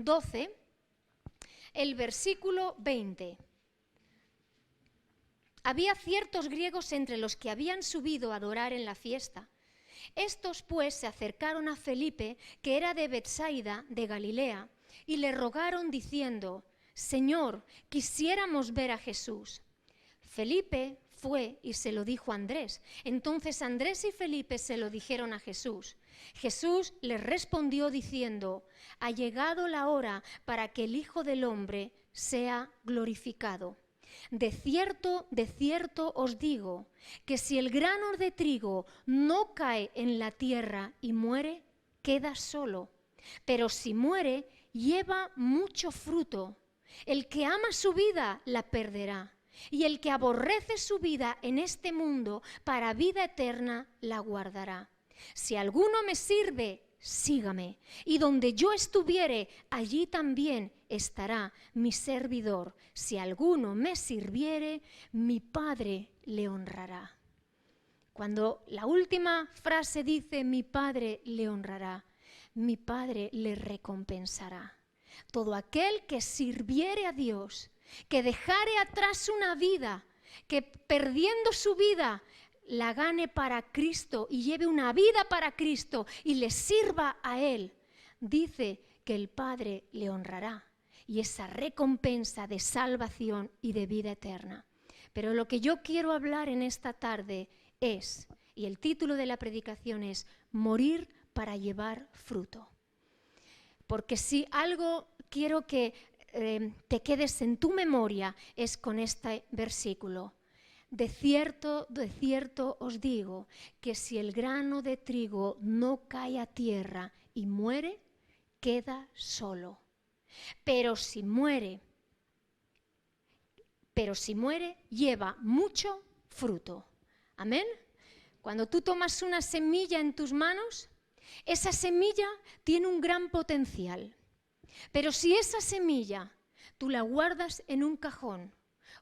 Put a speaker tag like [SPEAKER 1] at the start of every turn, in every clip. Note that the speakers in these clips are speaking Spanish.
[SPEAKER 1] 12, el versículo 20. Había ciertos griegos entre los que habían subido a adorar en la fiesta. Estos pues se acercaron a Felipe, que era de Betsaida, de Galilea, y le rogaron diciendo: Señor, quisiéramos ver a Jesús. Felipe fue y se lo dijo a Andrés. Entonces Andrés y Felipe se lo dijeron a Jesús. Jesús les respondió diciendo: ha llegado la hora para que el Hijo del Hombre sea glorificado. De cierto os digo, que si el grano de trigo no cae en la tierra y muere, queda solo. Pero si muere, lleva mucho fruto. El que ama su vida, la perderá. Y el que aborrece su vida en este mundo, para vida eterna, la guardará. Si alguno me sirve, sígame, y donde yo estuviere, allí también estará mi servidor. Si alguno me sirviere, mi Padre le honrará. Cuando la última frase dice mi Padre le honrará, mi Padre le recompensará. Todo aquel que sirviere a Dios, que dejare atrás una vida, que perdiendo su vida la gane para Cristo y lleve una vida para Cristo y le sirva a Él, dice que el Padre le honrará, y esa recompensa de salvación y de vida eterna. Pero lo que yo quiero hablar en esta tarde es, y el título de la predicación es, morir para llevar fruto. Porque si algo quiero que te quedes en tu memoria es con este versículo. De cierto os digo, que si el grano de trigo no cae a tierra y muere, queda solo. Pero si muere, lleva mucho fruto. Amén. Cuando tú tomas una semilla en tus manos, esa semilla tiene un gran potencial. Pero si esa semilla tú la guardas en un cajón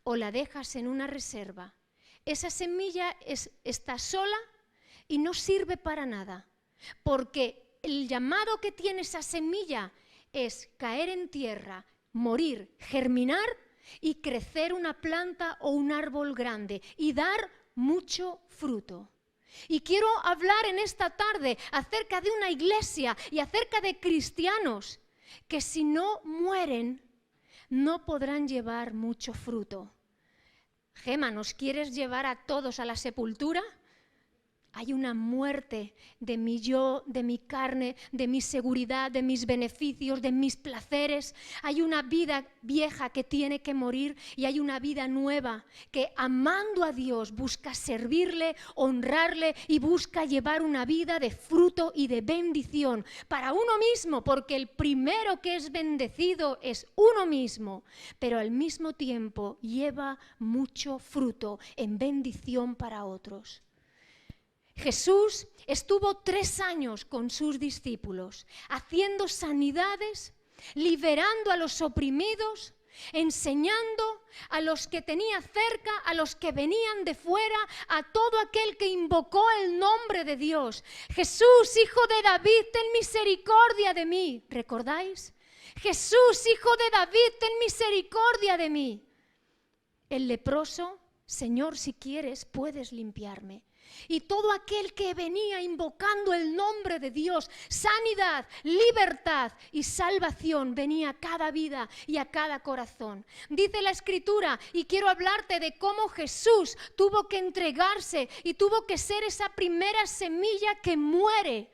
[SPEAKER 1] o la dejas en una reserva, esa semilla está sola y no sirve para nada, porque el llamado que tiene esa semilla es caer en tierra, morir, germinar y crecer una planta o un árbol grande y dar mucho fruto. Y quiero hablar en esta tarde acerca de una iglesia y acerca de cristianos que si no mueren no podrán llevar mucho fruto. Gema, ¿nos quieres llevar a todos a la sepultura? Hay una muerte de mi yo, de mi carne, de mi seguridad, de mis beneficios, de mis placeres. Hay una vida vieja que tiene que morir y hay una vida nueva que, amando a Dios, busca servirle, honrarle y busca llevar una vida de fruto y de bendición para uno mismo, porque el primero que es bendecido es uno mismo, pero al mismo tiempo lleva mucho fruto en bendición para otros. Jesús estuvo 3 años con sus discípulos, haciendo sanidades, liberando a los oprimidos, enseñando a los que tenía cerca, a los que venían de fuera, a todo aquel que invocó el nombre de Dios. Jesús, hijo de David, ten misericordia de mí. ¿Recordáis? Jesús, hijo de David, ten misericordia de mí. El leproso, Señor, si quieres, puedes limpiarme. Y todo aquel que venía invocando el nombre de Dios, sanidad, libertad y salvación venía a cada vida y a cada corazón. Dice la Escritura, y quiero hablarte de cómo Jesús tuvo que entregarse y tuvo que ser esa primera semilla que muere,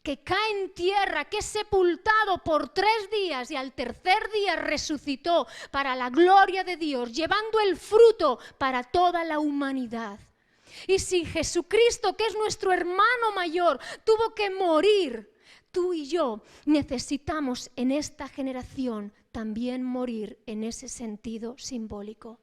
[SPEAKER 1] que cae en tierra, que es sepultado por 3 días y al tercer día resucitó para la gloria de Dios, llevando el fruto para toda la humanidad. Y si Jesucristo, que es nuestro hermano mayor, tuvo que morir, tú y yo necesitamos en esta generación también morir en ese sentido simbólico.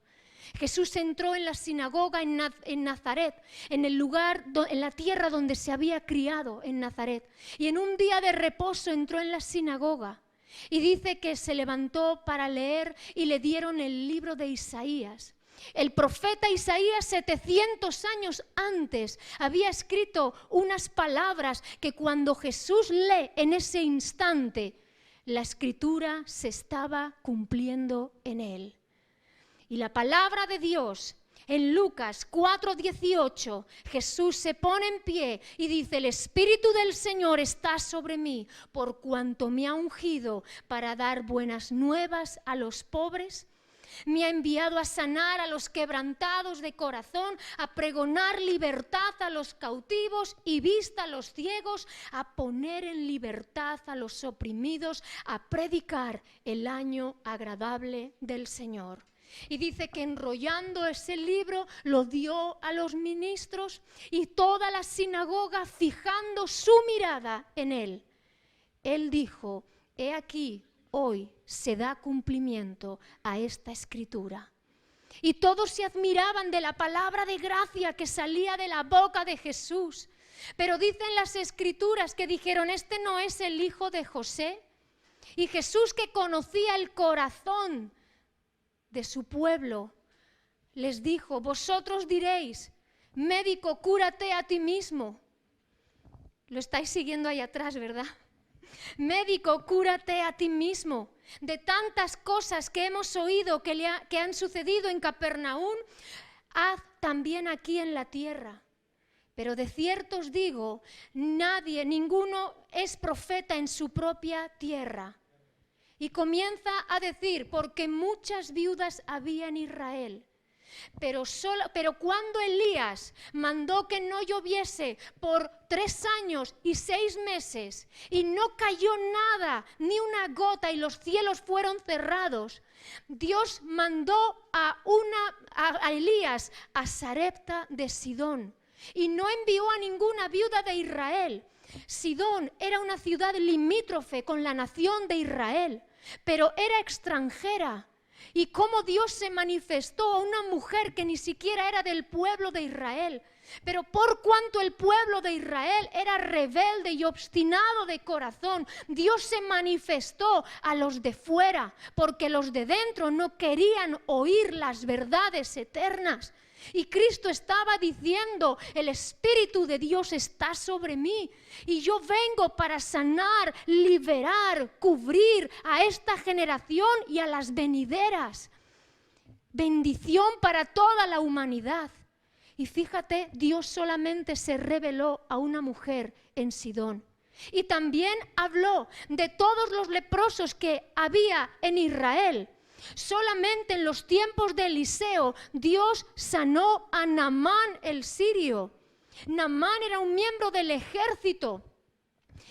[SPEAKER 1] Jesús entró en la sinagoga en Nazaret, en el lugar, en la tierra donde se había criado, en Nazaret. Y en un día de reposo entró en la sinagoga y dice que se levantó para leer y le dieron el libro de Isaías. El profeta Isaías 700 años antes había escrito unas palabras que cuando Jesús lee en ese instante La escritura se estaba cumpliendo en él. Y la palabra de Dios, en Lucas 4:18, Jesús se pone en pie y dice: el Espíritu del Señor está sobre mí, por cuanto me ha ungido para dar buenas nuevas a los pobres. Me ha enviado a sanar a los quebrantados de corazón, a pregonar libertad a los cautivos y vista a los ciegos, a poner en libertad a los oprimidos, a predicar el año agradable del Señor. Y dice que enrollando ese libro lo dio a los ministros y toda la sinagoga fijando su mirada en él. Él dijo: he aquí, hoy se da cumplimiento a esta escritura. Y todos se admiraban de la palabra de gracia que salía de la boca de Jesús. Pero dicen las escrituras que dijeron: ¿este no es el hijo de José? Y Jesús, que conocía el corazón de su pueblo, les dijo: vosotros diréis, médico, cúrate a ti mismo. Lo estáis siguiendo ahí atrás, ¿verdad? Médico, cúrate a ti mismo. De tantas cosas que hemos oído que han sucedido en Capernaum, haz también aquí en la tierra. Pero de cierto os digo, ninguno es profeta en su propia tierra. Y comienza a decir: porque muchas viudas había en Israel. Pero cuando Elías mandó que no lloviese por 3 años y 6 meses y no cayó nada, ni una gota, y los cielos fueron cerrados, Dios mandó a Elías a Sarepta de Sidón y no envió a ninguna viuda de Israel. Sidón era una ciudad limítrofe con la nación de Israel, pero era extranjera. Y cómo Dios se manifestó a una mujer que ni siquiera era del pueblo de Israel. Pero por cuanto el pueblo de Israel era rebelde y obstinado de corazón, Dios se manifestó a los de fuera, porque los de dentro no querían oír las verdades eternas. Y Cristo estaba diciendo: el Espíritu de Dios está sobre mí y yo vengo para sanar, liberar, cubrir a esta generación y a las venideras. Bendición para toda la humanidad. Y fíjate, Dios solamente se reveló a una mujer en Sidón. Y también habló de todos los leprosos que había en Israel. Solamente en los tiempos de Eliseo, Dios sanó a Naamán el sirio. Naamán era un miembro del ejército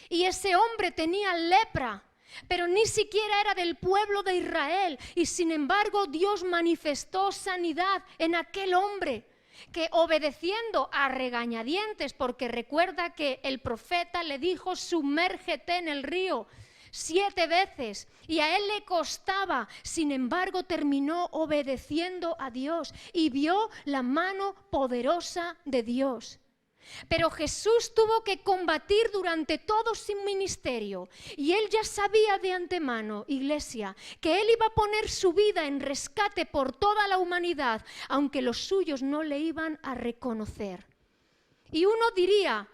[SPEAKER 1] y ese hombre tenía lepra, pero ni siquiera era del pueblo de Israel. Y sin embargo, Dios manifestó sanidad en aquel hombre, que obedeciendo a regañadientes, porque recuerda que el profeta le dijo: sumérgete en el río 7 veces, y a él le costaba, sin embargo terminó obedeciendo a Dios y vio la mano poderosa de Dios. Pero Jesús tuvo que combatir durante todo su ministerio, y él ya sabía de antemano, iglesia, que él iba a poner su vida en rescate por toda la humanidad, aunque los suyos no le iban a reconocer. Y uno diría: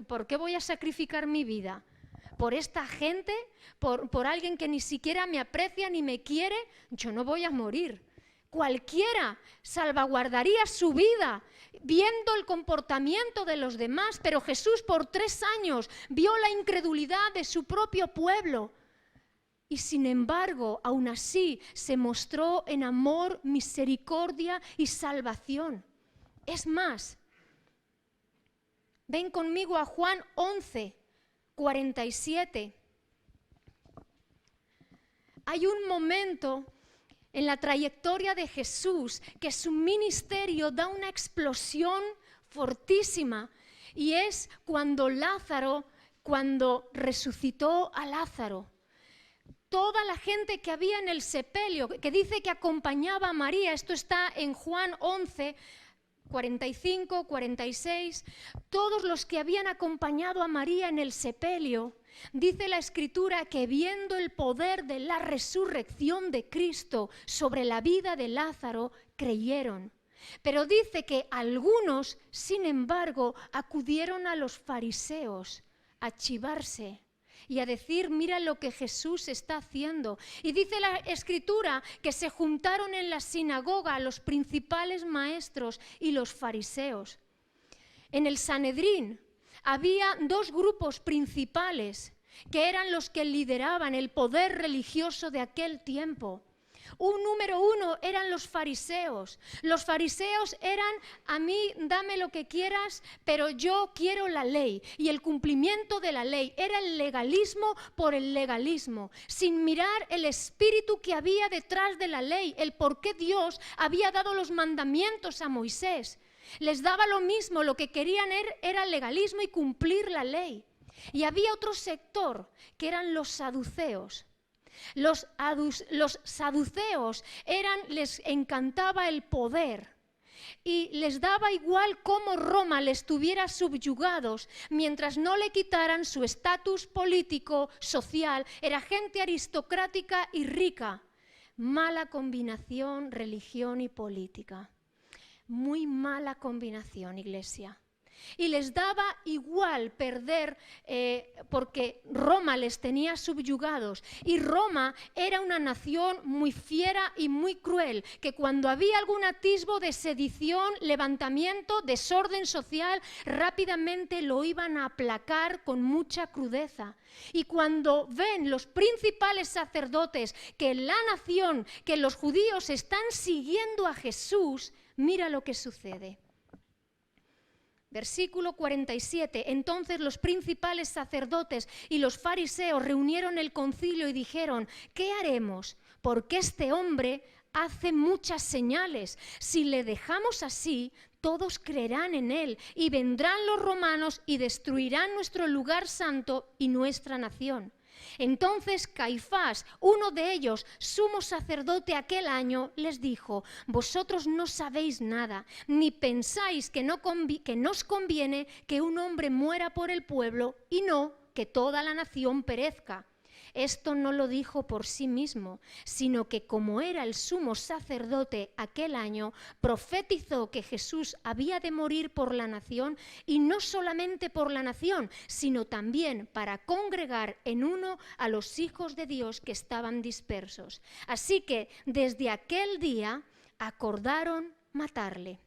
[SPEAKER 1] ¿por qué voy a sacrificar mi vida? ¿Por esta gente? ¿Por alguien que ni siquiera me aprecia ni me quiere? Yo no voy a morir. Cualquiera salvaguardaría su vida viendo el comportamiento de los demás, pero Jesús por 3 años vio la incredulidad de su propio pueblo. Y sin embargo, aún así, se mostró en amor, misericordia y salvación. Es más, ven conmigo a Juan 11:47. Hay un momento en la trayectoria de Jesús que su ministerio da una explosión fortísima, y es cuando resucitó a Lázaro. Toda la gente que había en el sepelio, que dice que acompañaba a María, esto está en Juan 11:45, 46, todos los que habían acompañado a María en el sepelio, dice la Escritura que viendo el poder de la resurrección de Cristo sobre la vida de Lázaro, creyeron. Pero dice que algunos, sin embargo, acudieron a los fariseos a chivarse y a decir, mira lo que Jesús está haciendo. Y dice la Escritura que se juntaron en la sinagoga los principales maestros y los fariseos. En el Sanedrín había dos grupos principales que eran los que lideraban el poder religioso de aquel tiempo. Un número uno eran los fariseos. Los fariseos eran, a mí dame lo que quieras, pero yo quiero la ley y el cumplimiento de la ley. Era el legalismo por el legalismo, sin mirar el espíritu que había detrás de la ley, el por qué Dios había dado los mandamientos a Moisés. Les daba lo mismo, lo que querían era el legalismo y cumplir la ley. Y había otro sector que eran los saduceos. Los saduceos les encantaba el poder y les daba igual cómo Roma les tuviera subyugados mientras no le quitaran su estatus político, social. Era gente aristocrática y rica. Mala combinación, religión y política. Muy mala combinación, iglesia. Y les daba igual perder porque Roma les tenía subyugados y Roma era una nación muy fiera y muy cruel, que cuando había algún atisbo de sedición, levantamiento, desorden social, rápidamente lo iban a aplacar con mucha crudeza. Y cuando ven los principales sacerdotes que la nación, que los judíos están siguiendo a Jesús, mira lo que sucede. Versículo 47, entonces los principales sacerdotes y los fariseos reunieron el concilio y dijeron, ¿qué haremos? Porque este hombre hace muchas señales. Si le dejamos así, todos creerán en él y vendrán los romanos y destruirán nuestro lugar santo y nuestra nación. Entonces Caifás, uno de ellos, sumo sacerdote aquel año, les dijo, vosotros no sabéis nada, ni pensáis que nos conviene que un hombre muera por el pueblo y no que toda la nación perezca. Esto no lo dijo por sí mismo, sino que como era el sumo sacerdote aquel año, profetizó que Jesús había de morir por la nación, y no solamente por la nación, sino también para congregar en uno a los hijos de Dios que estaban dispersos. Así que desde aquel día acordaron matarle.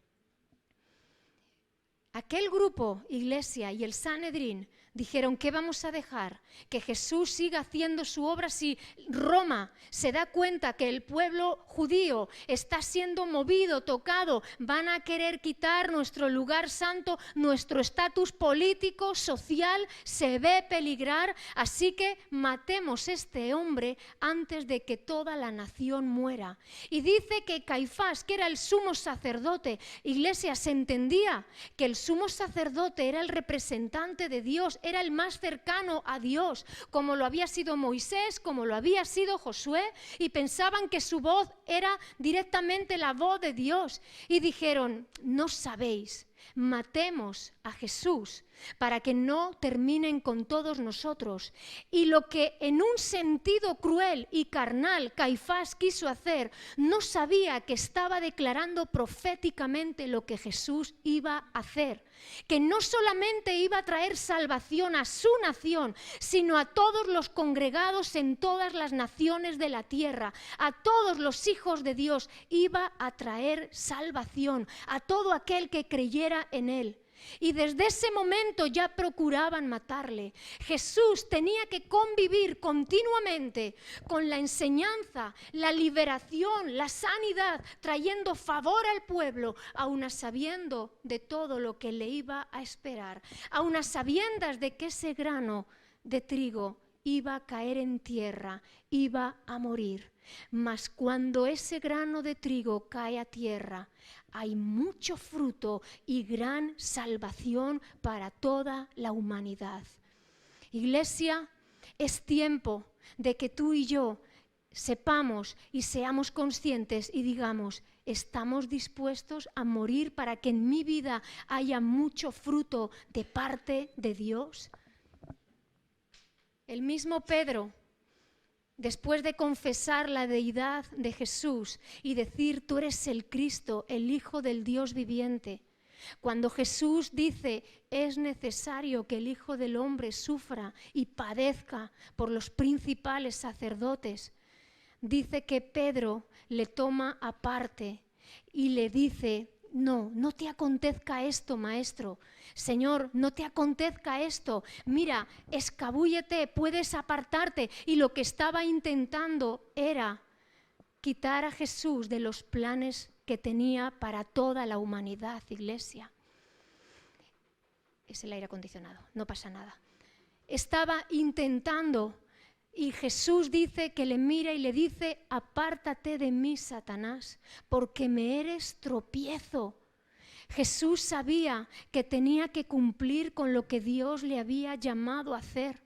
[SPEAKER 1] Aquel grupo, iglesia, y el Sanedrín dijeron, ¿qué vamos a dejar? Que Jesús siga haciendo su obra. Si Roma se da cuenta que el pueblo judío está siendo movido, tocado, van a querer quitar nuestro lugar santo, nuestro estatus político, social, se ve peligrar, así que matemos a este hombre antes de que toda la nación muera. Y dice que Caifás, que era el sumo sacerdote, iglesia, se entendía que el sumo sacerdote era el representante de Dios, era el más cercano a Dios, como lo había sido Moisés, como lo había sido Josué, y pensaban que su voz era directamente la voz de Dios. Y dijeron, no sabéis, matemos a Jesús para que no terminen con todos nosotros. Y lo que en un sentido cruel y carnal Caifás quiso hacer, no sabía que estaba declarando proféticamente lo que Jesús iba a hacer, que no solamente iba a traer salvación a su nación, sino a todos los congregados en todas las naciones de la tierra, a todos los hijos de Dios iba a traer salvación, a todo aquel que creyera en él. Y desde ese momento ya procuraban matarle. Jesús tenía que convivir continuamente con la enseñanza, la liberación, la sanidad, trayendo favor al pueblo, aun sabiendo de todo lo que le iba a esperar, aun a sabiendas de que ese grano de trigo iba a caer en tierra, iba a morir. Mas cuando ese grano de trigo cae a tierra, hay mucho fruto y gran salvación para toda la humanidad. Iglesia, es tiempo de que tú y yo sepamos y seamos conscientes y digamos, ¿estamos dispuestos a morir para que en mi vida haya mucho fruto de parte de Dios? El mismo Pedro, después de confesar la deidad de Jesús y decir, tú eres el Cristo, el Hijo del Dios viviente, Cuando Jesús dice, es necesario que el Hijo del Hombre sufra y padezca por los principales sacerdotes, dice que Pedro le toma aparte y le dice, no, no te acontezca esto, maestro. Señor, no te acontezca esto. Mira, escabúllete, puedes apartarte. Y lo que estaba intentando era quitar a Jesús de los planes que tenía para toda la humanidad, iglesia. Es el aire acondicionado, no pasa nada. Estaba intentando, y Jesús dice que le mira y le dice, apártate de mí, Satanás, porque me eres tropiezo. Jesús sabía que tenía que cumplir con lo que Dios le había llamado a hacer.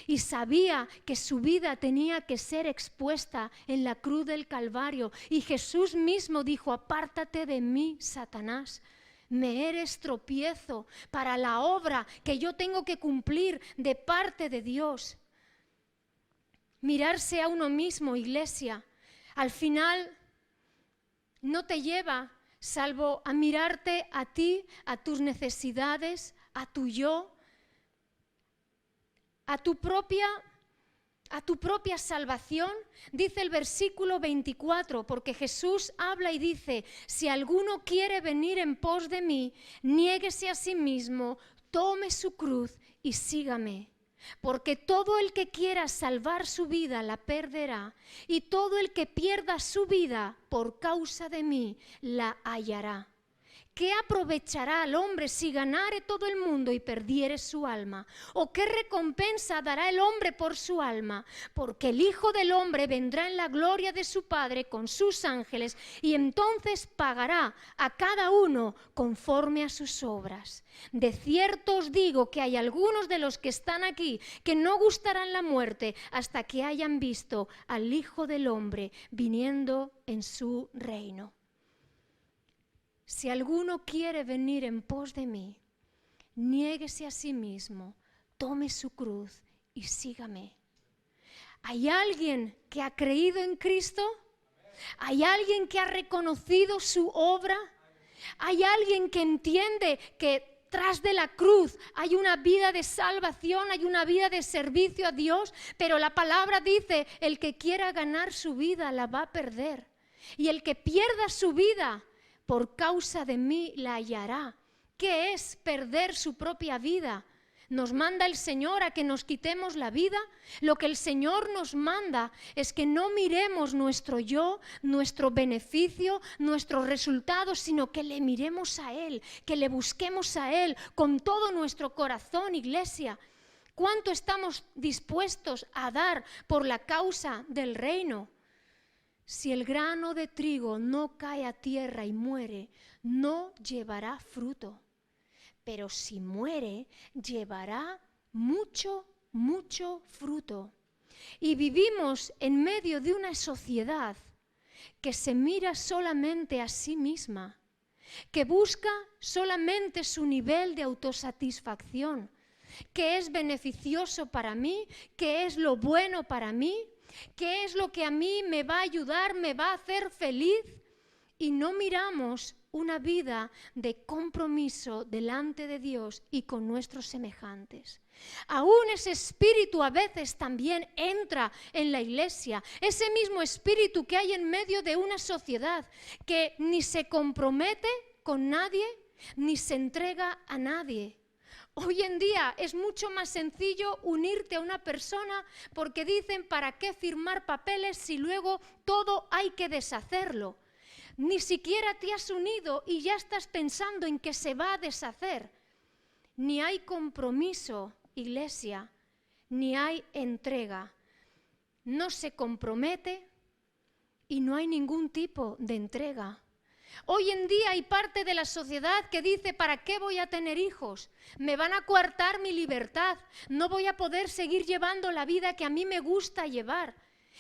[SPEAKER 1] Y sabía que su vida tenía que ser expuesta en la cruz del Calvario. Y Jesús mismo dijo, apártate de mí, Satanás. Me eres tropiezo para la obra que yo tengo que cumplir de parte de Dios. Mirarse a uno mismo, iglesia, al final no te lleva salvo a mirarte a ti, a tus necesidades, a tu yo, a tu propia salvación. Dice el versículo 24, porque Jesús habla y dice, si alguno quiere venir en pos de mí, niéguese a sí mismo, tome su cruz y sígame. Porque todo el que quiera salvar su vida la perderá, y todo el que pierda su vida por causa de mí la hallará. ¿Qué aprovechará al hombre si ganare todo el mundo y perdiere su alma? ¿O qué recompensa dará el hombre por su alma? Porque el Hijo del Hombre vendrá en la gloria de su Padre con sus ángeles y entonces pagará a cada uno conforme a sus obras. De cierto os digo que hay algunos de los que están aquí que no gustarán la muerte hasta que hayan visto al Hijo del Hombre viniendo en su reino. Si alguno quiere venir en pos de mí, niéguese a sí mismo, tome su cruz y sígame. ¿Hay alguien que ha creído en Cristo? ¿Hay alguien que ha reconocido su obra? ¿Hay alguien que entiende que tras de la cruz hay una vida de salvación, hay una vida de servicio a Dios? Pero la palabra dice, el que quiera ganar su vida la va a perder. Y el que pierda su vida por causa de mí la hallará. ¿Qué es perder su propia vida? ¿Nos manda el Señor a que nos quitemos la vida? Lo que el Señor nos manda es que no miremos nuestro yo, nuestro beneficio, nuestros resultados, sino que le miremos a Él, que le busquemos a Él con todo nuestro corazón, iglesia. ¿Cuánto estamos dispuestos a dar por la causa del reino? Si el grano de trigo no cae a tierra y muere, no llevará fruto. Pero si muere, llevará mucho, mucho fruto. Y vivimos en medio de una sociedad que se mira solamente a sí misma, que busca solamente su nivel de autosatisfacción, qué es beneficioso para mí, qué es lo bueno para mí, qué es lo que a mí me va a ayudar, me va a hacer feliz. Y no miramos una vida de compromiso delante de Dios y con nuestros semejantes. Aún ese espíritu a veces también entra en la iglesia, ese mismo espíritu que hay en medio de una sociedad que ni se compromete con nadie, ni se entrega a nadie. Hoy en día es mucho más sencillo unirte a una persona porque dicen, ¿para qué firmar papeles si luego todo hay que deshacerlo? Ni siquiera te has unido y ya estás pensando en que se va a deshacer. Ni hay compromiso, iglesia, ni hay entrega. No se compromete y no hay ningún tipo de entrega. Hoy en día hay parte de la sociedad que dice, ¿para qué voy a tener hijos? Me van a coartar mi libertad, no voy a poder seguir llevando la vida que a mí me gusta llevar.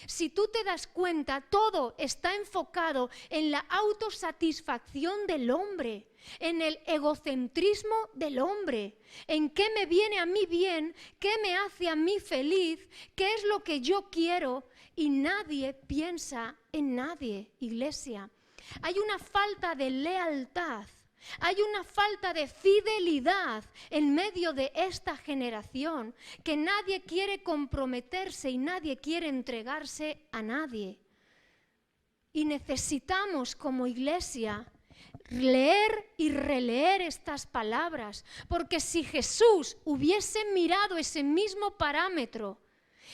[SPEAKER 1] Si tú te das cuenta, todo está enfocado en la autosatisfacción del hombre, en el egocentrismo del hombre, en qué me viene a mí bien, qué me hace a mí feliz, qué es lo que yo quiero, y nadie piensa en nadie, iglesia. Hay una falta de lealtad Hay una falta de fidelidad en medio de esta generación, que nadie quiere comprometerse y nadie quiere entregarse a nadie. Y necesitamos como iglesia leer y releer estas palabras, porque si Jesús hubiese mirado ese mismo parámetro,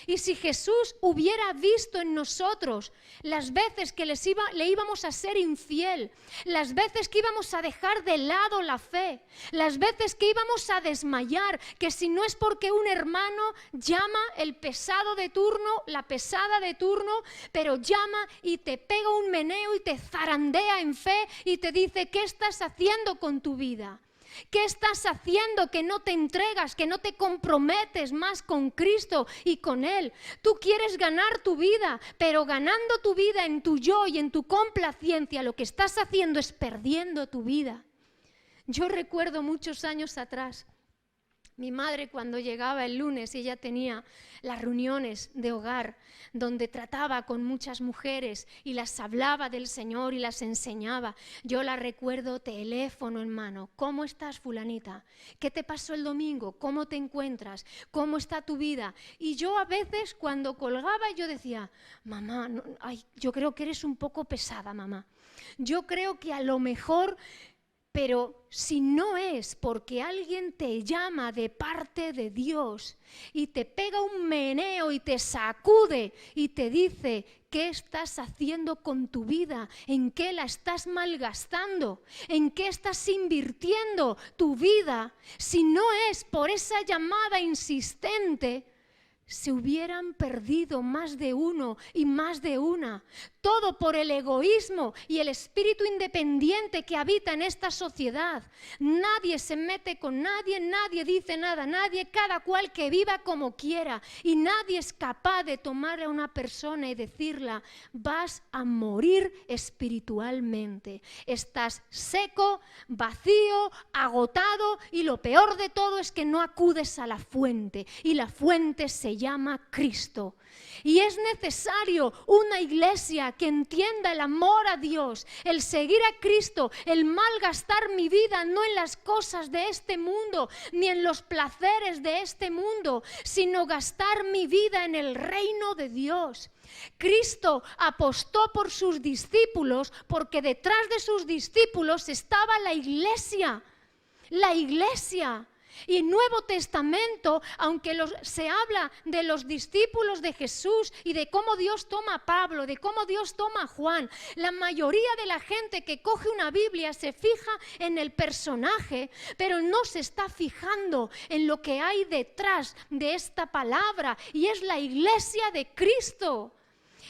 [SPEAKER 1] y si Jesús hubiera visto en nosotros las veces que le íbamos a ser infiel, las veces que íbamos a dejar de lado la fe, las veces que íbamos a desmayar, que si no es porque un hermano llama el pesado de turno, la pesada de turno, pero llama y te pega un meneo y te zarandea en fe y te dice, ¿qué estás haciendo con tu vida? ¿Qué estás haciendo que no te entregas, que no te comprometes más con Cristo y con Él? Tú quieres ganar tu vida, pero ganando tu vida en tu yo y en tu complacencia, lo que estás haciendo es perdiendo tu vida. Yo recuerdo muchos años atrás, mi madre cuando llegaba el lunes, ella tenía las reuniones de hogar donde trataba con muchas mujeres y las hablaba del Señor y las enseñaba. Yo la recuerdo teléfono en mano. ¿Cómo estás, fulanita? ¿Qué te pasó el domingo? ¿Cómo te encuentras? ¿Cómo está tu vida? Y yo a veces cuando colgaba yo decía, mamá, yo creo que eres un poco pesada, mamá. Yo creo que a lo mejor... Pero si no es porque alguien te llama de parte de Dios y te pega un meneo y te sacude y te dice qué estás haciendo con tu vida, en qué la estás malgastando, en qué estás invirtiendo tu vida, si no es por esa llamada insistente, se hubieran perdido más de uno y más de una. Todo por el egoísmo y el espíritu independiente que habita en esta sociedad. Nadie se mete con nadie, nadie dice nada a nadie, cada cual que viva como quiera. Y nadie es capaz de tomar a una persona y decirle, vas a morir espiritualmente. Estás seco, vacío, agotado y lo peor de todo es que no acudes a la fuente. Y la fuente se llama Cristo. Y es necesario una iglesia que entienda el amor a Dios, el seguir a Cristo, el malgastar mi vida no en las cosas de este mundo, ni en los placeres de este mundo, sino gastar mi vida en el reino de Dios. Cristo apostó por sus discípulos porque detrás de sus discípulos estaba la iglesia. La iglesia. Y en Nuevo Testamento, aunque se habla de los discípulos de Jesús y de cómo Dios toma a Pablo, de cómo Dios toma a Juan, la mayoría de la gente que coge una Biblia se fija en el personaje, pero no se está fijando en lo que hay detrás de esta palabra, y es la iglesia de Cristo.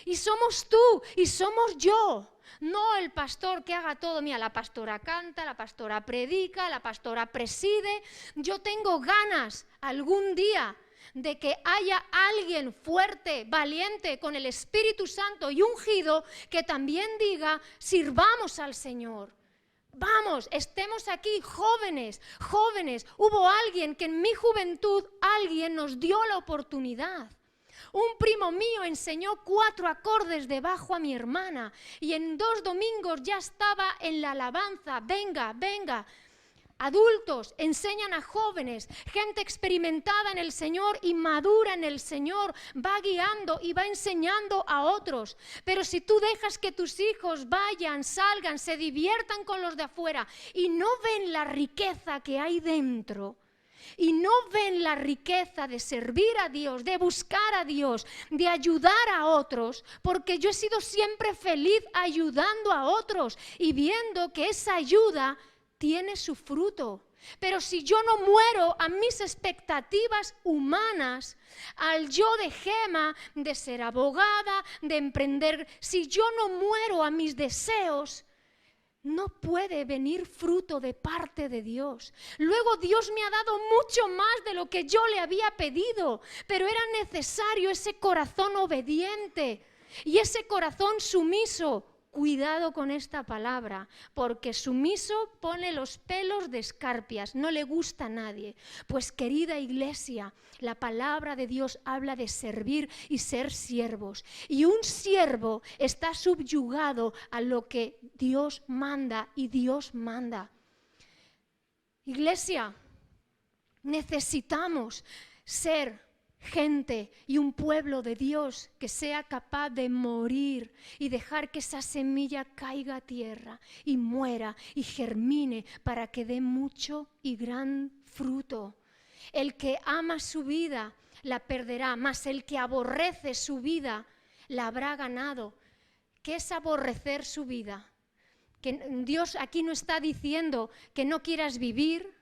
[SPEAKER 1] Y somos tú y somos yo. No el pastor que haga todo. Mira, la pastora canta, la pastora predica, la pastora preside. Yo tengo ganas algún día de que haya alguien fuerte, valiente, con el Espíritu Santo y ungido, que también diga, sirvamos al Señor. Vamos, estemos aquí jóvenes, jóvenes. Hubo alguien que en mi juventud, alguien nos dio la oportunidad. Un primo mío enseñó 4 acordes de bajo a mi hermana y en 2 domingos ya estaba en la alabanza. Venga, venga. Adultos enseñan a jóvenes, gente experimentada en el Señor y madura en el Señor, va guiando y va enseñando a otros. Pero si tú dejas que tus hijos vayan, salgan, se diviertan con los de afuera y no ven la riqueza que hay dentro, y no ven la riqueza de servir a Dios, de buscar a Dios, de ayudar a otros, porque yo he sido siempre feliz ayudando a otros y viendo que esa ayuda tiene su fruto. Pero si yo no muero a mis expectativas humanas, al yo de Gema, de ser abogada, de emprender, si yo no muero a mis deseos, no puede venir fruto de parte de Dios. Luego Dios me ha dado mucho más de lo que yo le había pedido, pero era necesario ese corazón obediente y ese corazón sumiso. Cuidado con esta palabra, porque sumiso pone los pelos de escarpias, no le gusta a nadie. Pues querida iglesia, la palabra de Dios habla de servir y ser siervos. Y un siervo está subyugado a lo que Dios manda y Dios manda. Iglesia, necesitamos ser gente y un pueblo de Dios que sea capaz de morir y dejar que esa semilla caiga a tierra y muera y germine para que dé mucho y gran fruto. El que ama su vida la perderá, mas el que aborrece su vida la habrá ganado. ¿Qué es aborrecer su vida? Que Dios aquí no está diciendo que no quieras vivir.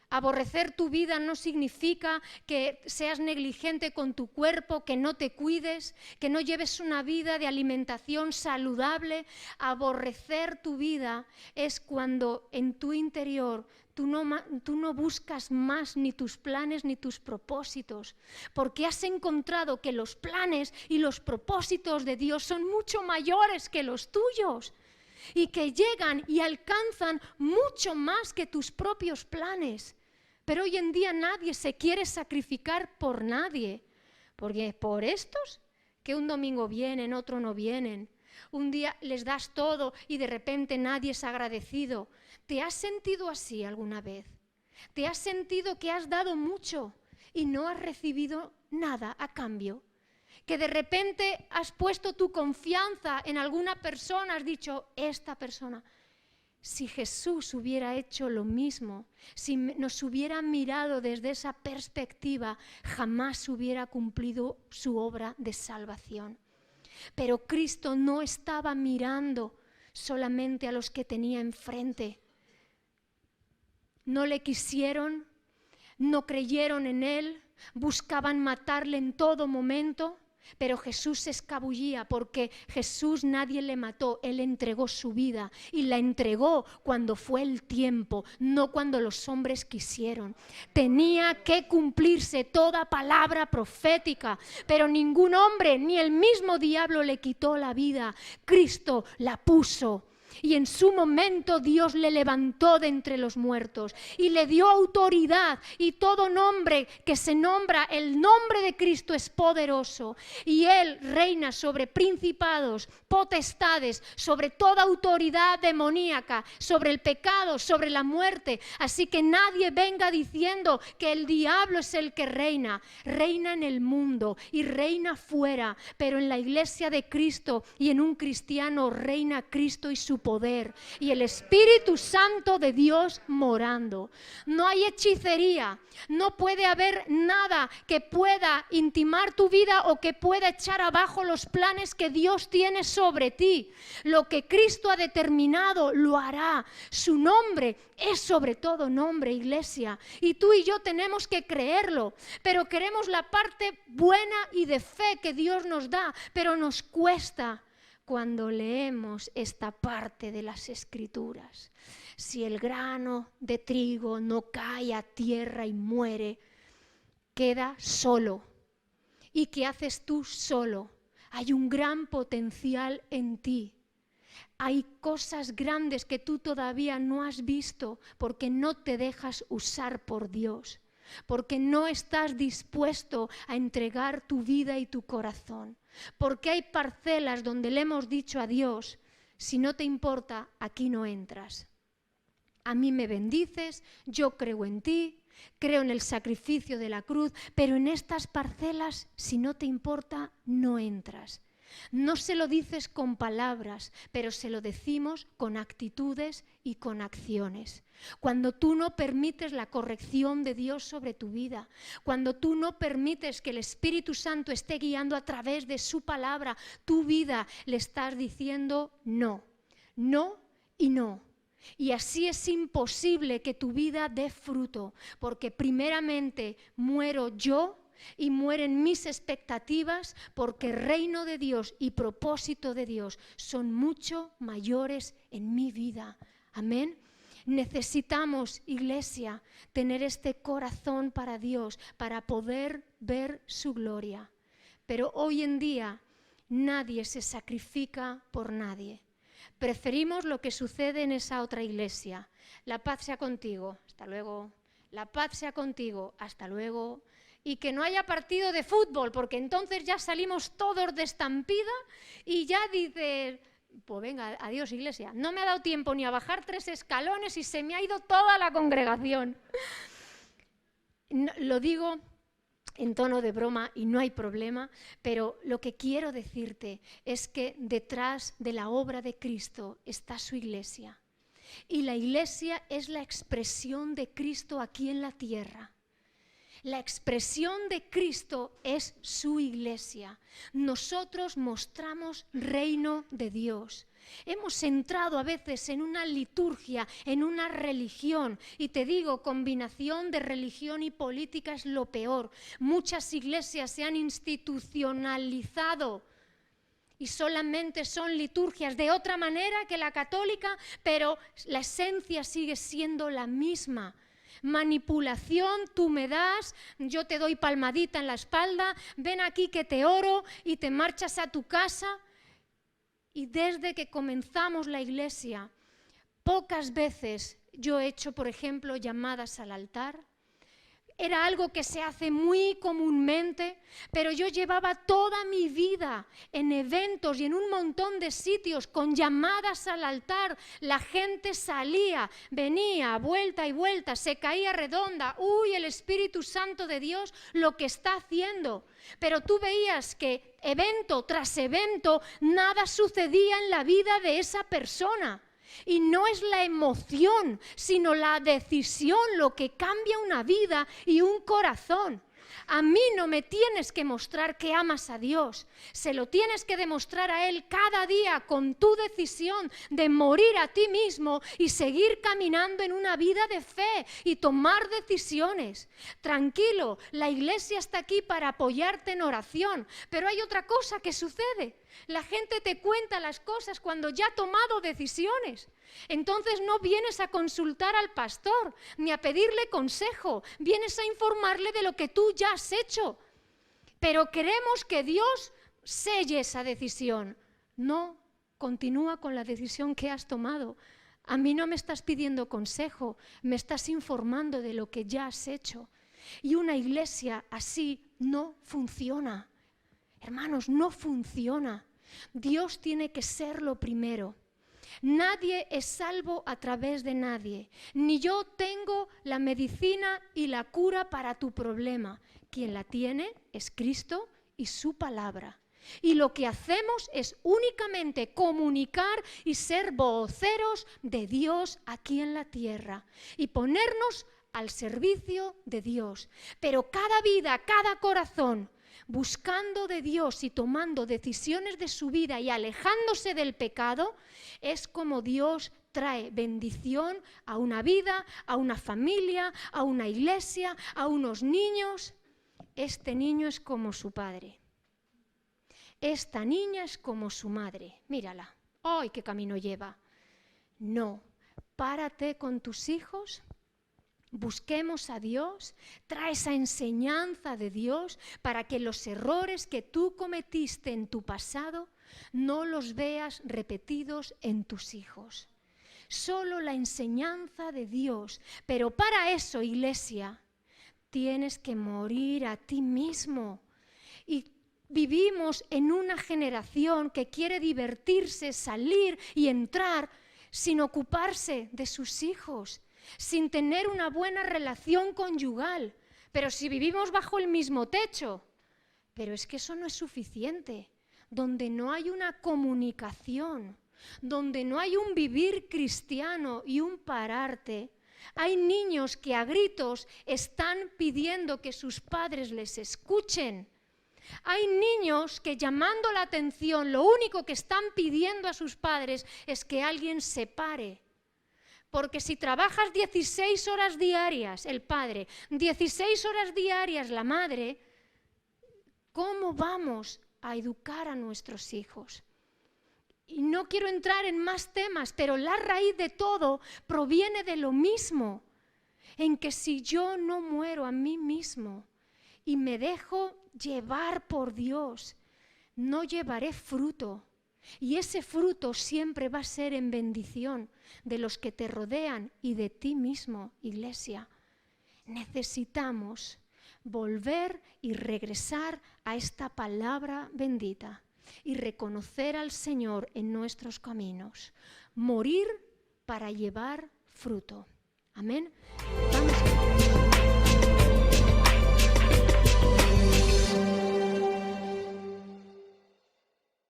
[SPEAKER 1] Aborrecer tu vida no significa que seas negligente con tu cuerpo, que no te cuides, que no lleves una vida de alimentación saludable. Aborrecer tu vida es cuando en tu interior tú no buscas más ni tus planes ni tus propósitos, porque has encontrado que los planes y los propósitos de Dios son mucho mayores que los tuyos. Y que llegan y alcanzan mucho más que tus propios planes. Pero hoy en día nadie se quiere sacrificar por nadie. Porque por estos que un domingo vienen, otro no vienen. Un día les das todo y de repente nadie es agradecido. ¿Te has sentido así alguna vez? ¿Te has sentido que has dado mucho y no has recibido nada a cambio? Que de repente has puesto tu confianza en alguna persona, has dicho, esta persona. Si Jesús hubiera hecho lo mismo, si nos hubiera mirado desde esa perspectiva, jamás hubiera cumplido su obra de salvación. Pero Cristo no estaba mirando solamente a los que tenía enfrente. No le quisieron, no creyeron en Él, buscaban matarle en todo momento. Pero Jesús se escabullía porque Jesús nadie le mató, Él entregó su vida y la entregó cuando fue el tiempo, no cuando los hombres quisieron. Tenía que cumplirse toda palabra profética, pero ningún hombre ni el mismo diablo le quitó la vida, Cristo la puso. Y en su momento Dios le levantó de entre los muertos y le dio autoridad, y todo nombre que se nombra, el nombre de Cristo es poderoso, y Él reina sobre principados, potestades, sobre toda autoridad demoníaca, sobre el pecado, sobre la muerte. Así que nadie venga diciendo que el diablo es el que reina. Reina en el mundo y reina fuera, pero en la iglesia de Cristo y en un cristiano reina Cristo y su poder y el Espíritu Santo de Dios morando. No hay hechicería, no puede haber nada que pueda intimar tu vida o que pueda echar abajo los planes que Dios tiene sobre ti. Lo que Cristo ha determinado lo hará. Su nombre es sobre todo nombre, iglesia, y tú y yo tenemos que creerlo, pero queremos la parte buena y de fe que Dios nos da, pero nos cuesta cuando leemos esta parte de las Escrituras. Si el grano de trigo no cae a tierra y muere, queda solo. ¿Y qué haces tú solo? Hay un gran potencial en ti. Hay cosas grandes que tú todavía no has visto porque no te dejas usar por Dios, porque no estás dispuesto a entregar tu vida y tu corazón. Porque hay parcelas donde le hemos dicho a Dios, si no te importa, aquí no entras. A mí me bendices, yo creo en ti, creo en el sacrificio de la cruz, pero en estas parcelas, si no te importa, no entras. No se lo dices con palabras, pero se lo decimos con actitudes y con acciones. Cuando tú no permites la corrección de Dios sobre tu vida, cuando tú no permites que el Espíritu Santo esté guiando a través de su palabra tu vida, le estás diciendo no, no y no. Y así es imposible que tu vida dé fruto, porque primeramente muero yo y mueren mis expectativas, porque reino de Dios y propósito de Dios son mucho mayores en mi vida. Amén. Necesitamos, iglesia, tener este corazón para Dios, para poder ver su gloria. Pero hoy en día nadie se sacrifica por nadie. Preferimos lo que sucede en esa otra iglesia. La paz sea contigo, hasta luego. La paz sea contigo, hasta luego. Y que no haya partido de fútbol, porque entonces ya salimos todos de estampida y ya dices, pues venga, adiós iglesia. No me ha dado tiempo ni a bajar 3 escalones y se me ha ido toda la congregación. No, lo digo en tono de broma y no hay problema, pero lo que quiero decirte es que detrás de la obra de Cristo está su iglesia. Y la iglesia es la expresión de Cristo aquí en la tierra. La expresión de Cristo es su iglesia. Nosotros mostramos reino de Dios. Hemos entrado a veces en una liturgia, en una religión, y te digo, combinación de religión y política es lo peor. Muchas iglesias se han institucionalizado y solamente son liturgias de otra manera que la católica, pero la esencia sigue siendo la misma. Manipulación, tú me das, yo te doy palmadita en la espalda, ven aquí que te oro y te marchas a tu casa. Y desde que comenzamos la iglesia, pocas veces yo he hecho, por ejemplo, llamadas al altar. Era algo que se hace muy comúnmente, pero yo llevaba toda mi vida en eventos y en un montón de sitios con llamadas al altar. La gente salía, venía, vuelta y vuelta, se caía redonda. ¡Uy, el Espíritu Santo de Dios lo que está haciendo! Pero tú veías que evento tras evento nada sucedía en la vida de esa persona. Y no es la emoción, sino la decisión lo que cambia una vida y un corazón. A mí no me tienes que mostrar que amas a Dios, se lo tienes que demostrar a Él cada día con tu decisión de morir a ti mismo y seguir caminando en una vida de fe y tomar decisiones. Tranquilo, la iglesia está aquí para apoyarte en oración, pero hay otra cosa que sucede. La gente te cuenta las cosas cuando ya ha tomado decisiones. Entonces no vienes a consultar al pastor ni a pedirle consejo, vienes a informarle de lo que tú ya has hecho. Pero queremos que Dios selle esa decisión. No, continúa con la decisión que has tomado. A mí no me estás pidiendo consejo, me estás informando de lo que ya has hecho. Y una iglesia así no funciona. Hermanos, no funciona. Dios tiene que ser lo primero. Nadie es salvo a través de nadie. Ni yo tengo la medicina y la cura para tu problema. Quien la tiene es Cristo y su palabra. Y lo que hacemos es únicamente comunicar y ser voceros de Dios aquí en la tierra y ponernos al servicio de Dios. Pero cada vida, cada corazón, buscando de Dios y tomando decisiones de su vida y alejándose del pecado, es como Dios trae bendición a una vida, a una familia, a una iglesia, a unos niños. Este niño es como su padre. Esta niña es como su madre. Mírala. ¡Ay, qué camino lleva! No, párate con tus hijos. Busquemos a Dios, trae esa enseñanza de Dios para que los errores que tú cometiste en tu pasado no los veas repetidos en tus hijos. Solo la enseñanza de Dios. Pero para eso, iglesia, tienes que morir a ti mismo. Y vivimos en una generación que quiere divertirse, salir y entrar sin ocuparse de sus hijos, sin tener una buena relación conyugal. Pero si vivimos bajo el mismo techo, pero es que eso no es suficiente. Donde no hay una comunicación, donde no hay un vivir cristiano y un pararte, hay niños que a gritos están pidiendo que sus padres les escuchen. Hay niños que llamando la atención, lo único que están pidiendo a sus padres es que alguien se pare. Porque si trabajas 16 horas diarias el padre, 16 horas diarias la madre, ¿cómo vamos a educar a nuestros hijos? Y no quiero entrar en más temas, pero la raíz de todo proviene de lo mismo, en que si yo no muero a mí mismo y me dejo llevar por Dios, no llevaré fruto. Y ese fruto siempre va a ser en bendición de los que te rodean y de ti mismo, iglesia. Necesitamos volver y regresar a esta palabra bendita. y reconocer al Señor en nuestros caminos. Morir para llevar fruto. Amén. Vamos.